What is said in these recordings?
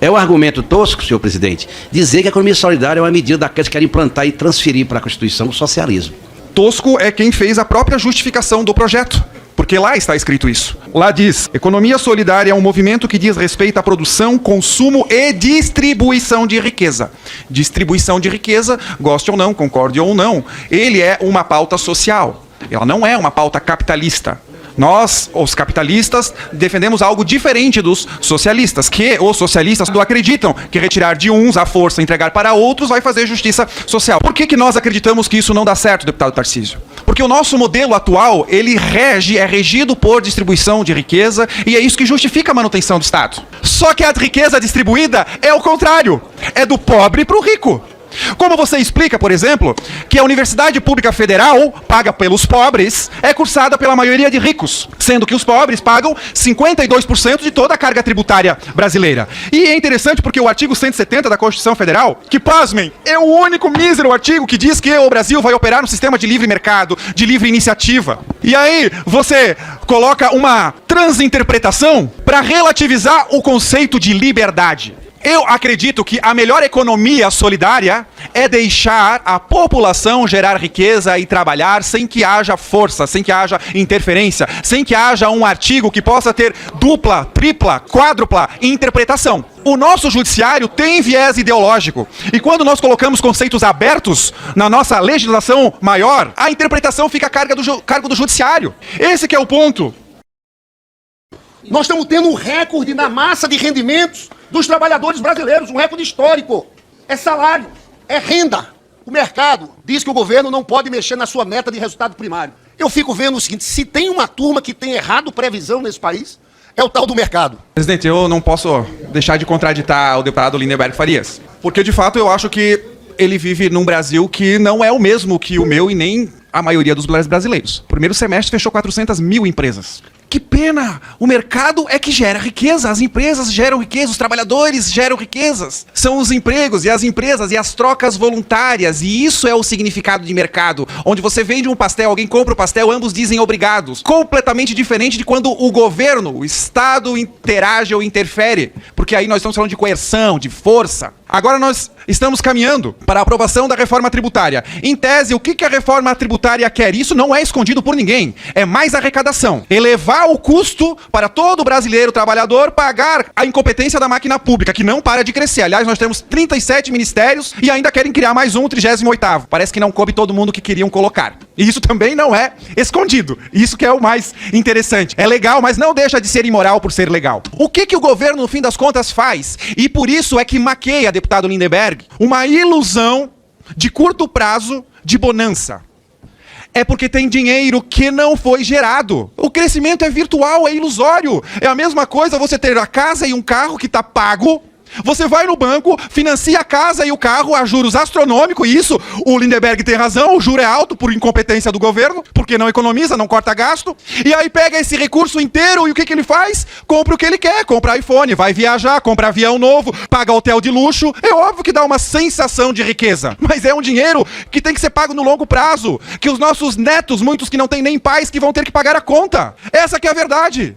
É um argumento tosco, senhor presidente, dizer que a economia solidária é uma medida daqueles que querem implantar e transferir para a Constituição o socialismo. Tosco é quem fez a própria justificação do projeto, porque lá está escrito isso. Lá diz: economia solidária é um movimento que diz respeito à produção, consumo e distribuição de riqueza. Distribuição de riqueza, goste ou não, concorde ou não, ele é uma pauta social. Ela não é uma pauta capitalista. Nós, os capitalistas, defendemos algo diferente dos socialistas, que os socialistas não acreditam que retirar de uns à força e entregar para outros vai fazer justiça social. Por que nós acreditamos que isso não dá certo, deputado Tarcísio? Porque o nosso modelo atual, ele é regido por distribuição de riqueza e é isso que justifica a manutenção do Estado. Só que a riqueza distribuída é o contrário, é do pobre para o rico. Como você explica, por exemplo, que a Universidade Pública Federal, paga pelos pobres, é cursada pela maioria de ricos, sendo que os pobres pagam 52% de toda a carga tributária brasileira. E é interessante porque o artigo 170 da Constituição Federal, que, pasmem, é o único mísero artigo que diz que o Brasil vai operar no sistema de livre mercado, de livre iniciativa. E aí você coloca uma transinterpretação para relativizar o conceito de liberdade. Eu acredito que a melhor economia solidária é deixar a população gerar riqueza e trabalhar sem que haja força, sem que haja interferência, sem que haja um artigo que possa ter dupla, tripla, quádrupla interpretação. O nosso judiciário tem viés ideológico. E quando nós colocamos conceitos abertos na nossa legislação maior, a interpretação fica a cargo do judiciário. Esse que é o ponto. Nós estamos tendo um recorde na massa de rendimentos dos trabalhadores brasileiros, um recorde histórico. É salário, é renda. O mercado diz que o governo não pode mexer na sua meta de resultado primário. Eu fico vendo o seguinte: se tem uma turma que tem errado previsão nesse país, é o tal do mercado. Presidente, eu não posso deixar de contraditar o deputado Lindenberg Farias, porque de fato eu acho que ele vive num Brasil que não é o mesmo que o meu e nem a maioria dos brasileiros. O primeiro semestre fechou 400 mil empresas. Que pena! O mercado é que gera riqueza, as empresas geram riqueza, os trabalhadores geram riquezas. São os empregos e as empresas e as trocas voluntárias, e isso é o significado de mercado, onde você vende um pastel, alguém compra o pastel, ambos dizem obrigados. Completamente diferente de quando o governo, o Estado interage ou interfere, porque aí nós estamos falando de coerção, de força. Agora nós estamos caminhando para a aprovação da reforma tributária. Em tese, o que a reforma tributária quer? Isso não é escondido por ninguém. É mais arrecadação. Elevar o custo para todo brasileiro trabalhador pagar a incompetência da máquina pública, que não para de crescer. Aliás, nós temos 37 ministérios e ainda querem criar mais um, 38º. Parece que não coube todo mundo que queriam colocar. E isso também não é escondido. Isso que é o mais interessante. É legal, mas não deixa de ser imoral por ser legal. O que o governo, no fim das contas, faz? E por isso é que maqueia, deputado Lindenberg, uma ilusão de curto prazo de bonança. É porque tem dinheiro que não foi gerado. O crescimento é virtual, é ilusório. É a mesma coisa você ter a casa e um carro que está pago. Você vai no banco, financia a casa e o carro a juros astronômicos, e isso, o Lindenberg tem razão, o juro é alto por incompetência do governo, porque não economiza, não corta gasto, e aí pega esse recurso inteiro e o que ele faz? Compra o que ele quer, compra iPhone, vai viajar, compra avião novo, paga hotel de luxo. É óbvio que dá uma sensação de riqueza, mas é um dinheiro que tem que ser pago no longo prazo, que os nossos netos, muitos que não têm nem pais, que vão ter que pagar a conta. Essa que é a verdade.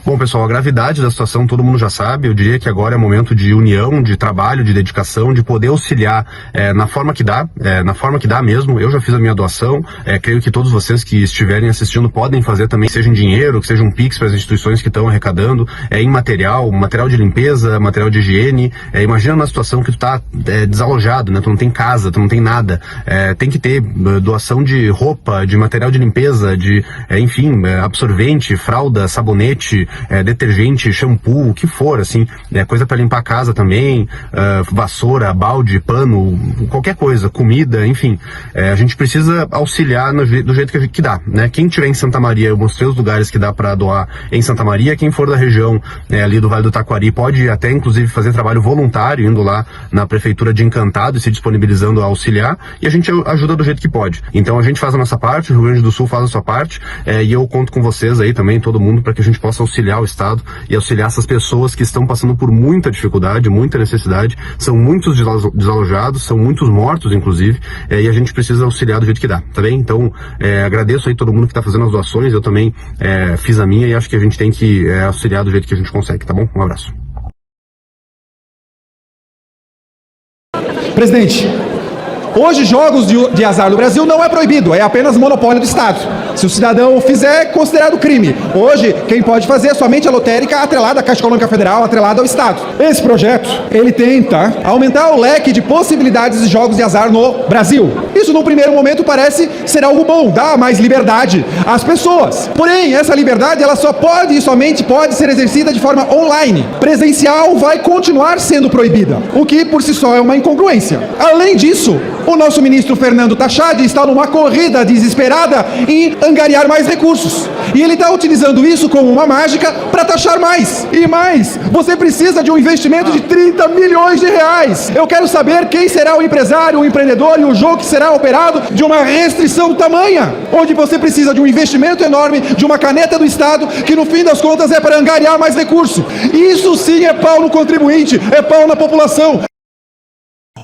Bom, pessoal, a gravidade da situação todo mundo já sabe. Eu diria que agora é momento de união, de trabalho, de dedicação, de poder auxiliar na forma que dá mesmo. Eu já fiz a minha doação, creio que todos vocês que estiverem assistindo podem fazer também, seja em dinheiro, que seja um Pix para as instituições que estão arrecadando, em material de limpeza, material de higiene. Imagina uma situação que tu tá desalojado, né? Tu não tem casa, tu não tem nada. Tem que ter doação de roupa, de material de limpeza, de, absorvente, fralda, sabonete, detergente, shampoo, o que for, assim, coisa para limpar a casa também, vassoura, balde, pano, qualquer coisa, comida, enfim. A gente precisa auxiliar do jeito que dá, né? Quem tiver em Santa Maria, eu mostrei os lugares que dá para doar em Santa Maria. Quem for da região ali do Vale do Taquari pode até, inclusive, fazer trabalho voluntário, indo lá na prefeitura de Encantado e se disponibilizando a auxiliar, e a gente ajuda do jeito que pode. Então a gente faz a nossa parte, o Rio Grande do Sul faz a sua parte, e eu conto com vocês aí também, todo mundo, para que a gente possa auxiliar o Estado e auxiliar essas pessoas que estão passando por muita dificuldade, muita necessidade. São muitos desalojados, são muitos mortos, inclusive, e a gente precisa auxiliar do jeito que dá, tá bem? Então, agradeço aí todo mundo que está fazendo as doações, eu também fiz a minha e acho que a gente tem que auxiliar do jeito que a gente consegue, tá bom? Um abraço. Presidente, hoje jogos de azar no Brasil não é proibido, é apenas monopólio do Estado. Se o cidadão fizer, é considerado crime. Hoje, quem pode fazer é somente a lotérica atrelada à Caixa Econômica Federal, atrelada ao Estado. Esse projeto, ele tenta aumentar o leque de possibilidades de jogos de azar no Brasil. Isso, num primeiro momento, parece ser algo bom, dá mais liberdade às pessoas. Porém, essa liberdade, ela só pode e somente pode ser exercida de forma online. Presencial vai continuar sendo proibida, o que, por si só, é uma incongruência. Além disso, o nosso ministro Fernando Tachad está numa corrida desesperada em angariar mais recursos. E ele está utilizando isso como uma mágica para taxar mais. E mais, você precisa de um investimento de 30 milhões de reais. Eu quero saber quem será o empresário, o empreendedor e o jogo que será operado de uma restrição tamanha, onde você precisa de um investimento enorme, de uma caneta do Estado, que no fim das contas é para angariar mais recurso. Isso sim é pau no contribuinte, é pau na população.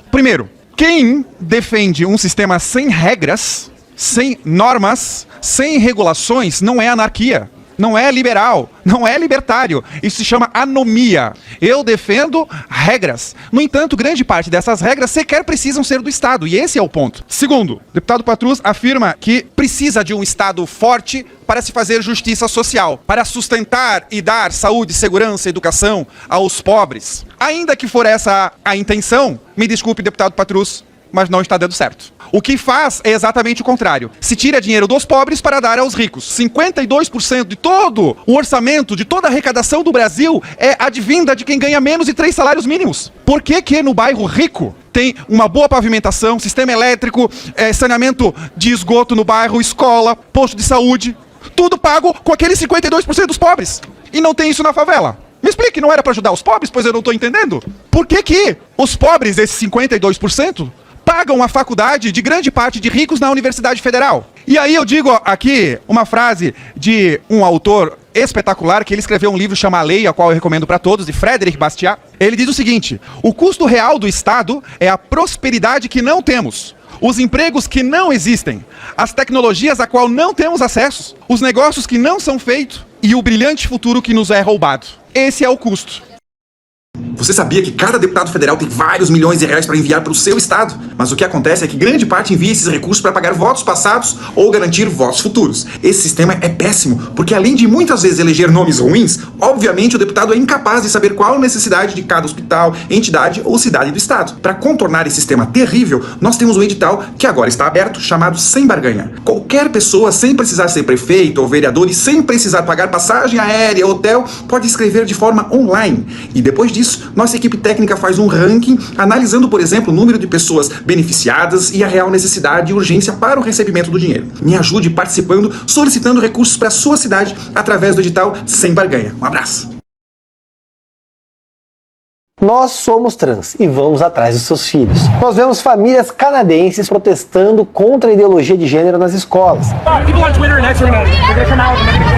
Primeiro, quem defende um sistema sem regras, sem normas, sem regulações, não é anarquia, não é liberal, não é libertário. Isso se chama anomia. Eu defendo regras. No entanto, grande parte dessas regras sequer precisam ser do Estado, e esse é o ponto. Segundo, o deputado Patrus afirma que precisa de um Estado forte para se fazer justiça social, para sustentar e dar saúde, segurança e educação aos pobres. Ainda que for essa a intenção, me desculpe, deputado Patrus, mas não está dando certo. O que faz é exatamente o contrário. Se tira dinheiro dos pobres para dar aos ricos. 52% de todo o orçamento, de toda a arrecadação do Brasil é advinda de quem ganha menos de 3 salários mínimos. Por que no bairro rico tem uma boa pavimentação, sistema elétrico, saneamento de esgoto no bairro, escola, posto de saúde, tudo pago com aqueles 52% dos pobres? E não tem isso na favela? Me explique, não era para ajudar os pobres? Pois eu não estou entendendo. Por que os pobres, esses 52%, pagam a faculdade de grande parte de ricos na Universidade Federal? E aí eu digo aqui uma frase de um autor espetacular, que ele escreveu um livro chamado A Lei, a qual eu recomendo para todos, de Frédéric Bastiat. Ele diz o seguinte: o custo real do Estado é a prosperidade que não temos, os empregos que não existem, as tecnologias a qual não temos acesso, os negócios que não são feitos e o brilhante futuro que nos é roubado. Esse é o custo. Você sabia que cada deputado federal tem vários milhões de reais para enviar para o seu estado? Mas o que acontece é que grande parte envia esses recursos para pagar votos passados ou garantir votos futuros. Esse sistema é péssimo, porque além de muitas vezes eleger nomes ruins, obviamente o deputado é incapaz de saber qual a necessidade de cada hospital, entidade ou cidade do estado. Para contornar esse sistema terrível, nós temos um edital que agora está aberto, chamado Sem Barganha. Qualquer pessoa, sem precisar ser prefeito ou vereador e sem precisar pagar passagem aérea, hotel, pode escrever de forma online. E depois disso, nossa equipe técnica faz um ranking, analisando, por exemplo, o número de pessoas beneficiadas e a real necessidade e urgência para o recebimento do dinheiro. Me ajude participando, solicitando recursos para a sua cidade através do edital Sem Barganha. Um abraço! Nós somos trans e vamos atrás dos seus filhos. Nós vemos famílias canadenses protestando contra a ideologia de gênero nas escolas.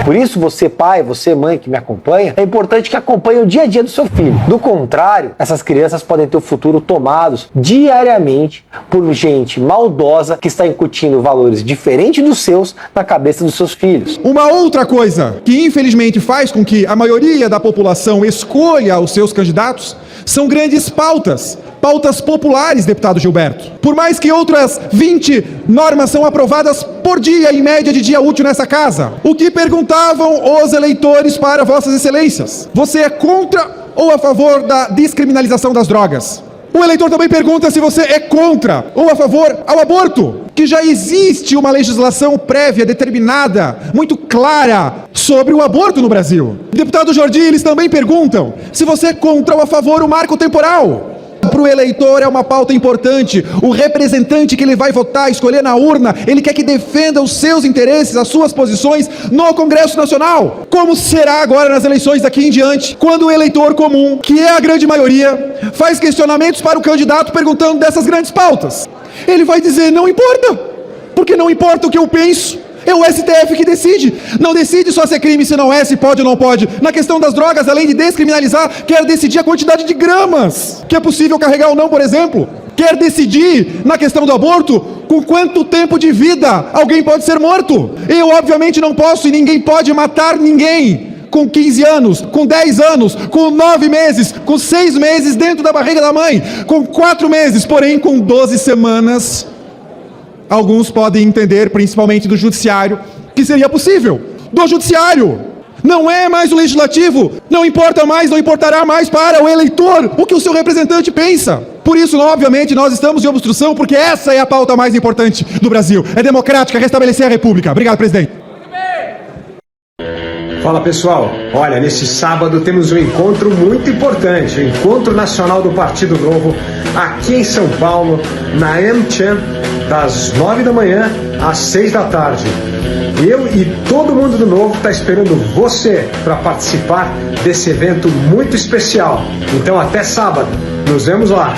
Por isso, você pai, você mãe que me acompanha, é importante que acompanhe o dia a dia do seu filho. Do contrário, essas crianças podem ter o futuro tomados diariamente por gente maldosa que está incutindo valores diferentes dos seus na cabeça dos seus filhos. Uma outra coisa que infelizmente faz com que a maioria da população escolha os seus candidatos são grandes pautas populares, deputado Gilberto. Por mais que outras 20 normas são aprovadas por dia, em média de dia útil nessa casa, o que perguntavam os eleitores para vossas excelências? Você é contra ou a favor da descriminalização das drogas? O eleitor também pergunta se você é contra ou a favor ao aborto, que já existe uma legislação prévia, determinada, muito clara sobre o aborto no Brasil. Deputado Jordi, eles também perguntam se você é contra ou a favor o marco temporal. Para o eleitor é uma pauta importante. O representante que ele vai votar, escolher na urna, ele quer que defenda os seus interesses, as suas posições no Congresso Nacional. Como será agora nas eleições daqui em diante, quando o eleitor comum, que é a grande maioria, faz questionamentos para o candidato perguntando dessas grandes pautas? Ele vai dizer, não importa, porque não importa o que eu penso. É o STF que decide. Não decide só se é crime, se não é, se pode ou não pode. Na questão das drogas, além de descriminalizar, quer decidir a quantidade de gramas que é possível carregar ou não, por exemplo. Quer decidir, na questão do aborto, com quanto tempo de vida alguém pode ser morto. Eu, obviamente, não posso e ninguém pode matar ninguém com 15 anos, com 10 anos, com 9 meses, com 6 meses dentro da barriga da mãe, com 4 meses, porém com 12 semanas. Alguns podem entender, principalmente do judiciário, que seria possível. Do judiciário. Não é mais o legislativo. Não importa mais, não importará mais para o eleitor o que o seu representante pensa. Por isso, obviamente, nós estamos em obstrução, porque essa é a pauta mais importante do Brasil. É democrática, restabelecer a República. Obrigado, presidente. Fala pessoal, olha, neste sábado temos um encontro muito importante, o Encontro Nacional do Partido Novo, aqui em São Paulo, na AmCham, das 9 da manhã às 6 da tarde. Eu e todo mundo do Novo está esperando você para participar desse evento muito especial. Então até sábado, nos vemos lá.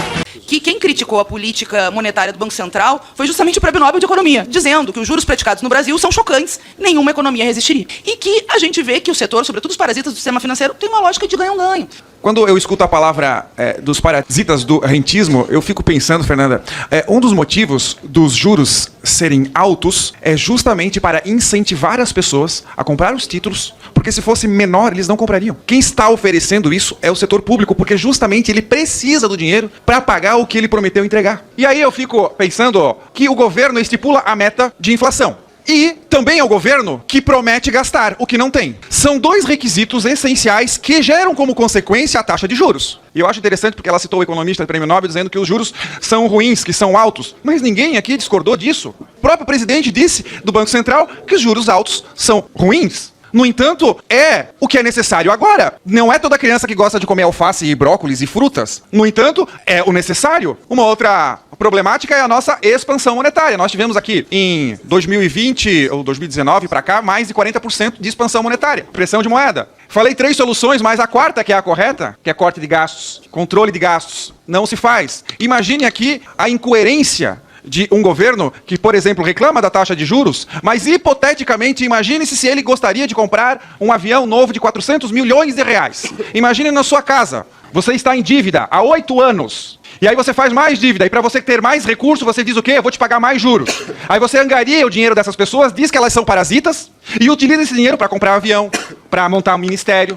Que quem criticou a política monetária do Banco Central foi justamente o Prêmio Nobel de Economia, dizendo que os juros praticados no Brasil são chocantes, nenhuma economia resistiria. E que a gente vê que o setor, sobretudo os parasitas do sistema financeiro, tem uma lógica de ganho-ganho. Quando eu escuto a palavra dos parasitas do rentismo, eu fico pensando, Fernanda, um dos motivos dos juros serem altos é justamente para incentivar as pessoas a comprar os títulos, porque se fosse menor, eles não comprariam. Quem está oferecendo isso é o setor público, porque justamente ele precisa do dinheiro para pagar o que ele prometeu entregar. E aí eu fico pensando que o governo estipula a meta de inflação. E também é o governo que promete gastar o que não tem. São dois requisitos essenciais que geram como consequência a taxa de juros. E eu acho interessante porque ela citou o economista do Prêmio Nobel dizendo que os juros são ruins, que são altos. Mas ninguém aqui discordou disso. O próprio presidente disse do Banco Central que os juros altos são ruins. No entanto, é o que é necessário agora. Não é toda criança que gosta de comer alface e brócolis e frutas. No entanto, é o necessário. Uma outra problemática é a nossa expansão monetária. Nós tivemos aqui em 2020 ou 2019 para cá mais de 40% de expansão monetária, pressão de moeda. Falei 3 soluções, mas a quarta, que é a correta, que é corte de gastos, controle de gastos, não se faz. Imagine aqui a incoerência de um governo que, por exemplo, reclama da taxa de juros, mas hipoteticamente imagine-se se ele gostaria de comprar um avião novo de 400 milhões de reais. Imagine na sua casa, você está em dívida há 8 anos, e aí você faz mais dívida, e para você ter mais recurso, você diz o quê? Eu vou te pagar mais juros. Aí você angaria o dinheiro dessas pessoas, diz que elas são parasitas, e utiliza esse dinheiro para comprar avião, para montar um ministério.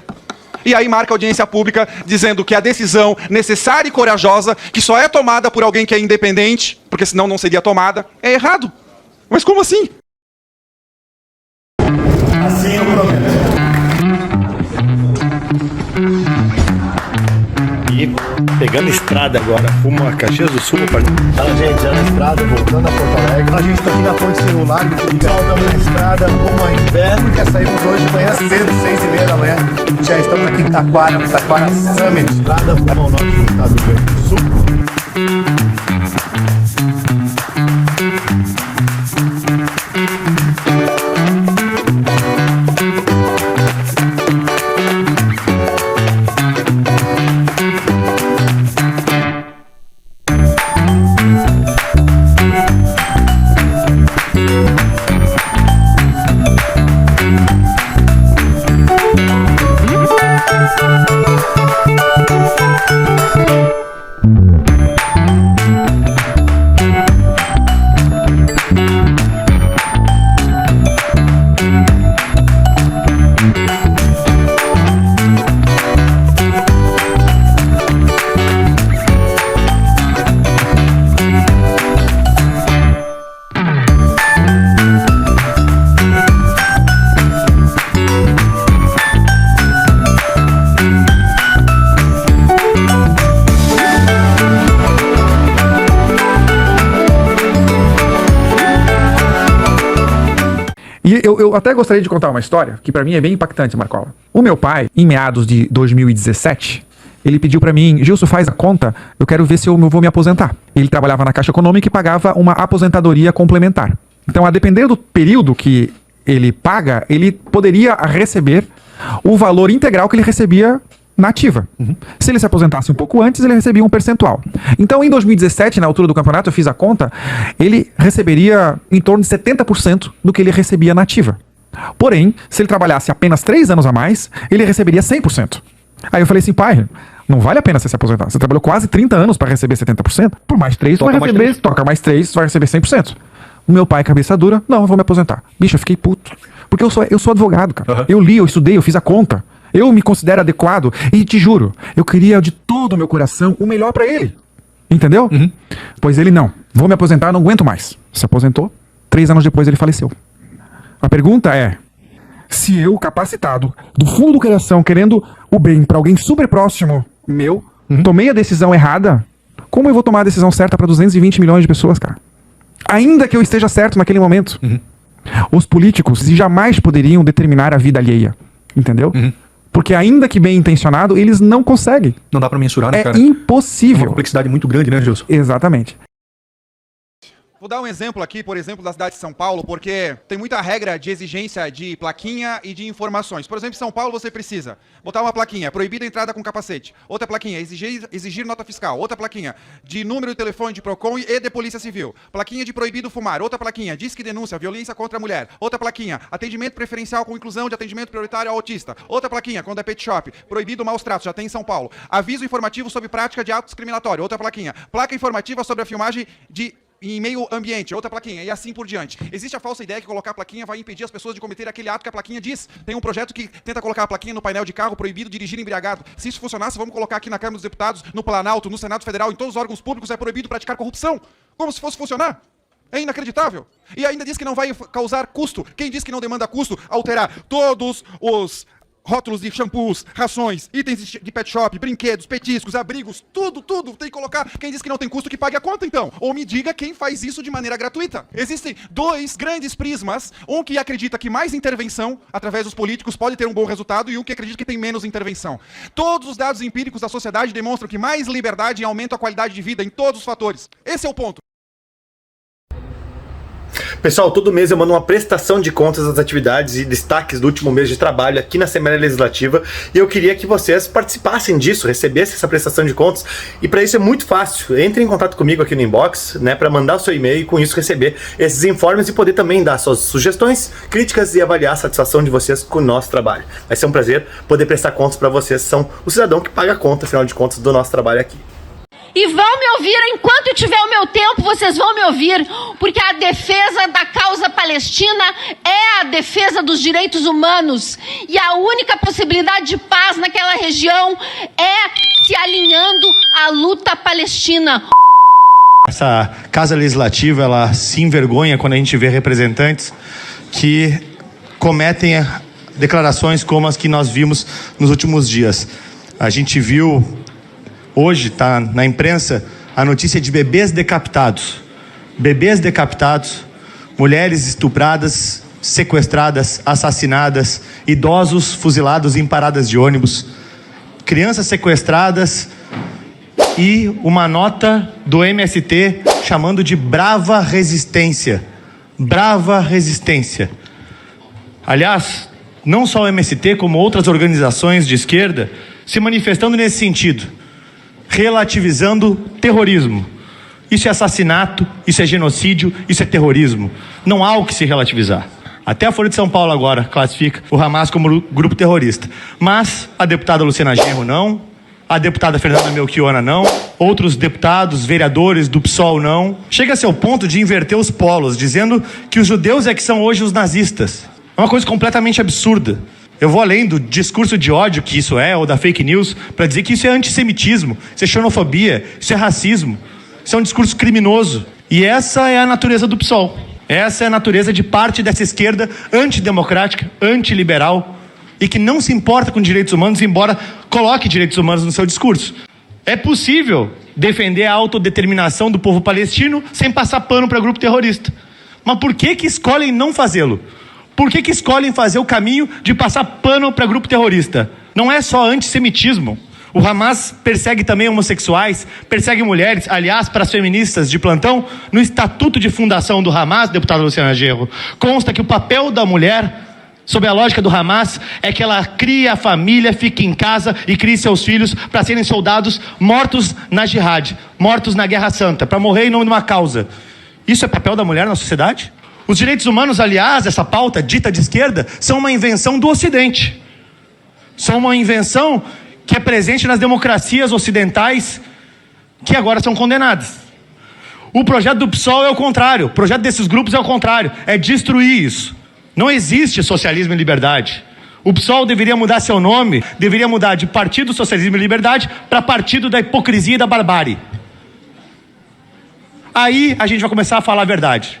E aí marca a audiência pública dizendo que a decisão necessária e corajosa, que só é tomada por alguém que é independente, porque senão não seria tomada, é errado. Mas como assim? Assim eu prometo. E pegando estrada agora, rumo a Caxias do Sul. Fala, gente, já na estrada, voltando a Porto Alegre. A gente tá aqui na ponte celular, estamos na estrada, rumo ao inverno, que saímos hoje de manhã cedo, 6h30 da manhã. Já estamos aqui em Taquara Summit, estrada rumo ao norte do estado do Rio Grande do Sul. E eu até gostaria de contar uma história que pra mim é bem impactante, Marcola. O meu pai, em meados de 2017, ele pediu pra mim: Gilson, faz a conta, eu quero ver se eu vou me aposentar. Ele trabalhava na Caixa Econômica e pagava uma aposentadoria complementar. Então, a depender do período que ele paga, ele poderia receber o valor integral que ele recebia na ativa. Se ele se aposentasse um pouco antes, ele recebia um percentual. Então, em 2017, na altura do campeonato, eu fiz a conta, ele receberia em torno de 70% do que ele recebia na ativa. Porém, se ele trabalhasse apenas 3 anos a mais, ele receberia 100%. Aí eu falei assim: pai, não vale a pena você se aposentar. Você trabalhou quase 30 anos para receber 70%. Por mais 3, tu vai receber, toca mais 3, tu vai receber 100%. O meu pai, cabeça dura: não, eu vou me aposentar. Bicho, eu fiquei puto. Porque eu sou advogado, cara. Eu li, eu estudei, eu fiz a conta. Eu me considero adequado. E te juro, eu queria de todo o meu coração o melhor pra ele. Entendeu? Pois ele não. Vou me aposentar, não aguento mais. Se aposentou, 3 anos depois ele faleceu. A pergunta é, se eu, capacitado, do fundo do coração, querendo o bem pra alguém super próximo meu, tomei a decisão errada, como eu vou tomar a decisão certa pra 220 milhões de pessoas, cara? Ainda que eu esteja certo naquele momento. Os políticos jamais poderiam determinar a vida alheia. Entendeu? Porque ainda que bem intencionado, eles não conseguem. Não dá pra mensurar, né, cara? É impossível. É uma complexidade muito grande, né, Gilson? Exatamente. Vou dar um exemplo aqui, por exemplo, da cidade de São Paulo, porque tem muita regra de exigência de plaquinha e de informações. Por exemplo, em São Paulo você precisa botar uma plaquinha, proibida a entrada com capacete. Outra plaquinha, exigir nota fiscal. Outra plaquinha, de número de telefone de PROCON e de Polícia Civil. Plaquinha de proibido fumar. Outra plaquinha, disque denúncia, violência contra a mulher. Outra plaquinha, atendimento preferencial com inclusão de atendimento prioritário ao autista. Outra plaquinha, quando é pet shop, proibido maus tratos, já tem em São Paulo. Aviso informativo sobre prática de ato discriminatório. Outra plaquinha, placa informativa sobre a filmagem em meio ambiente, outra plaquinha, e assim por diante. Existe a falsa ideia que colocar a plaquinha vai impedir as pessoas de cometer aquele ato que a plaquinha diz. Tem um projeto que tenta colocar a plaquinha no painel de carro, proibido dirigir embriagado. Se isso funcionasse, vamos colocar aqui na Câmara dos Deputados, no Planalto, no Senado Federal, em todos os órgãos públicos é proibido praticar corrupção. Como se fosse funcionar. É inacreditável. E ainda diz que não vai causar custo. Quem diz que não demanda custo? Alterar todos os rótulos de shampoos, rações, itens de pet shop, brinquedos, petiscos, abrigos, tudo tem que colocar. Quem diz que não tem custo, que pague a conta, então. Ou me diga quem faz isso de maneira gratuita. Existem 2 grandes prismas, um que acredita que mais intervenção, através dos políticos, pode ter um bom resultado, e um que acredita que tem menos intervenção. Todos os dados empíricos da sociedade demonstram que mais liberdade aumenta a qualidade de vida em todos os fatores. Esse é o ponto. Pessoal, todo mês eu mando uma prestação de contas das atividades e destaques do último mês de trabalho aqui na Assembleia Legislativa, e eu queria que vocês participassem disso, recebessem essa prestação de contas, e para isso é muito fácil. Entre em contato comigo aqui no inbox, né, para mandar o seu e-mail e com isso receber esses informes e poder também dar suas sugestões, críticas e avaliar a satisfação de vocês com o nosso trabalho. Vai ser um prazer poder prestar contas para vocês, são o cidadão que paga a conta, afinal de contas, do nosso trabalho aqui. E vão me ouvir, enquanto eu tiver o meu tempo, vocês vão me ouvir, porque a defesa da causa palestina é a defesa dos direitos humanos, e a única possibilidade de paz naquela região é se alinhando à luta palestina. Essa Casa Legislativa, ela se envergonha quando a gente vê representantes que cometem declarações como as que nós vimos nos últimos dias. A gente viu... Hoje está na imprensa a notícia de bebês decapitados. Bebês decapitados, mulheres estupradas, sequestradas, assassinadas, idosos fuzilados em paradas de ônibus, crianças sequestradas e uma nota do MST chamando de brava resistência. Brava resistência. Aliás, não só o MST, como outras organizações de esquerda se manifestando nesse sentido. Relativizando terrorismo. Isso é assassinato, isso é genocídio, isso é terrorismo. Não há o que se relativizar. Até a Folha de São Paulo agora classifica o Hamas como grupo terrorista. Mas a deputada Luciana Genro não, a deputada Fernanda Melchiona não, outros deputados, vereadores do PSOL não. Chega-se ao ponto de inverter os polos, dizendo que os judeus é que são hoje os nazistas. É uma coisa completamente absurda. Eu vou além do discurso de ódio que isso é, ou da fake news, para dizer que isso é antissemitismo, isso é xenofobia, isso é racismo, isso é um discurso criminoso. E essa é a natureza do PSOL. Essa é a natureza de parte dessa esquerda antidemocrática, antiliberal, e que não se importa com direitos humanos, embora coloque direitos humanos no seu discurso. É possível defender a autodeterminação do povo palestino sem passar pano para grupo terrorista. Mas por que escolhem não fazê-lo? Por que escolhem fazer o caminho de passar pano para grupo terrorista? Não é só antissemitismo. O Hamas persegue também homossexuais, persegue mulheres. Aliás, para as feministas de plantão, no estatuto de fundação do Hamas, deputada Luciana Genro, consta que o papel da mulher, sob a lógica do Hamas, é que ela crie a família, fique em casa e crie seus filhos para serem soldados mortos na jihad, mortos na Guerra Santa, para morrer em nome de uma causa. Isso é papel da mulher na sociedade? Os direitos humanos, aliás, essa pauta dita de esquerda, são uma invenção do Ocidente. São uma invenção que é presente nas democracias ocidentais que agora são condenadas. O projeto do PSOL é o contrário, o projeto desses grupos é o contrário, é destruir isso. Não existe socialismo e liberdade. O PSOL deveria mudar seu nome, deveria mudar de Partido Socialismo e Liberdade para Partido da Hipocrisia e da Barbárie. Aí a gente vai começar a falar a verdade.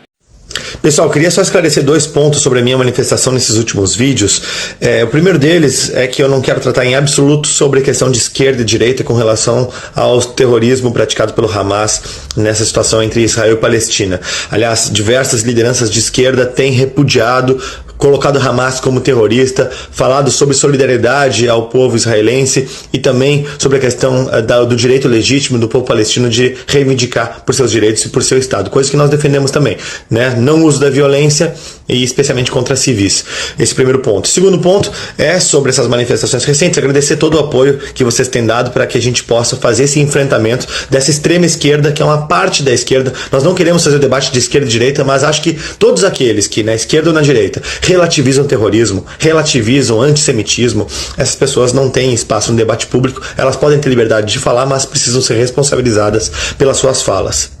Pessoal, queria só esclarecer 2 pontos sobre a minha manifestação nesses últimos vídeos. O primeiro deles é que eu não quero tratar em absoluto sobre a questão de esquerda e direita com relação ao terrorismo praticado pelo Hamas nessa situação entre Israel e Palestina. Aliás, diversas lideranças de esquerda têm repudiado, colocado Hamas como terrorista, falado sobre solidariedade ao povo israelense e também sobre a questão do direito legítimo do povo palestino de reivindicar por seus direitos e por seu Estado, coisa que nós defendemos também, né? Não uso da violência e especialmente contra civis. Esse primeiro ponto. Segundo ponto é sobre essas manifestações recentes, agradecer todo o apoio que vocês têm dado para que a gente possa fazer esse enfrentamento dessa extrema esquerda, que é uma parte da esquerda. Nós não queremos fazer o debate de esquerda e direita, mas acho que todos aqueles que na esquerda ou na direita relativizam terrorismo, relativizam antissemitismo, essas pessoas não têm espaço no debate público, elas podem ter liberdade de falar, mas precisam ser responsabilizadas pelas suas falas.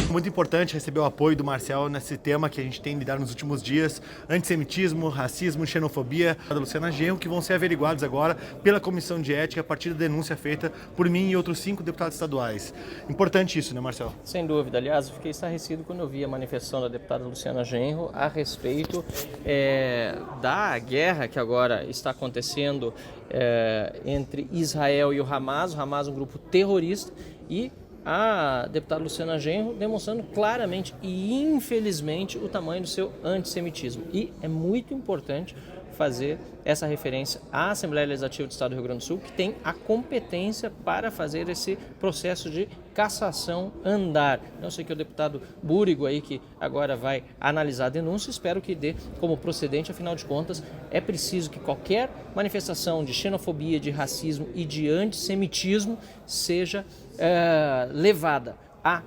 Muito importante receber o apoio do Marcel nesse tema que a gente tem lidado nos últimos dias, antissemitismo, racismo, xenofobia, da Luciana Genro, que vão ser averiguados agora pela Comissão de Ética a partir da denúncia feita por mim e outros 5 deputados estaduais. Importante isso, né, Marcel? Sem dúvida. Aliás, eu fiquei estarrecido quando eu vi a manifestação da deputada Luciana Genro a respeito da guerra que agora está acontecendo entre Israel e o Hamas um grupo terrorista, e a deputada Luciana Genro demonstrando claramente e infelizmente o tamanho do seu antissemitismo. E é muito importante fazer essa referência à Assembleia Legislativa do Estado do Rio Grande do Sul, que tem a competência para fazer esse processo de cassação andar. Não sei que o deputado Búrigo aí, que agora vai analisar a denúncia, espero que dê como procedente, afinal de contas, é preciso que qualquer manifestação de xenofobia, de racismo e de antissemitismo seja levada à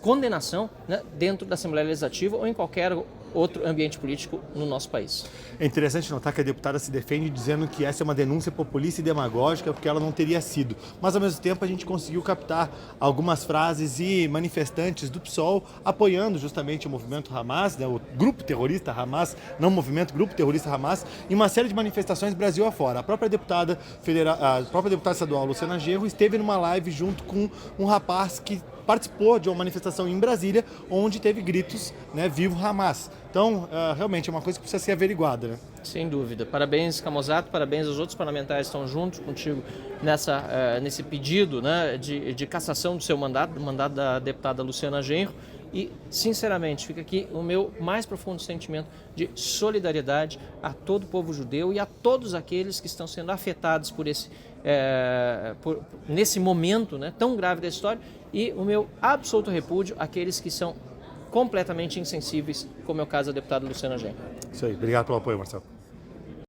condenação, né, dentro da Assembleia Legislativa ou em qualquer outro ambiente político no nosso país. É interessante notar que a deputada se defende dizendo que essa é uma denúncia populista e demagógica, porque ela não teria sido. Mas, ao mesmo tempo, a gente conseguiu captar algumas frases e manifestantes do PSOL apoiando justamente o movimento Hamas, né, o grupo terrorista Hamas, não o movimento, grupo terrorista Hamas, em uma série de manifestações Brasil afora. A própria deputada estadual Luciana Genro esteve numa live junto com um rapaz que participou de uma manifestação em Brasília, onde teve gritos, né, vivo Hamas. Então, realmente é uma coisa que precisa ser averiguada, né? Sem dúvida. Parabéns, Camozato, parabéns aos outros parlamentares que estão juntos contigo nesse pedido, né, de cassação do seu mandato, do mandato da deputada Luciana Genro. E, sinceramente, fica aqui o meu mais profundo sentimento de solidariedade a todo o povo judeu e a todos aqueles que estão sendo afetados por nesse momento, né, tão grave da história, e o meu absoluto repúdio àqueles que são completamente insensíveis, como é o caso da deputada Luciana Genro. Isso aí. Obrigado pelo apoio, Marcelo.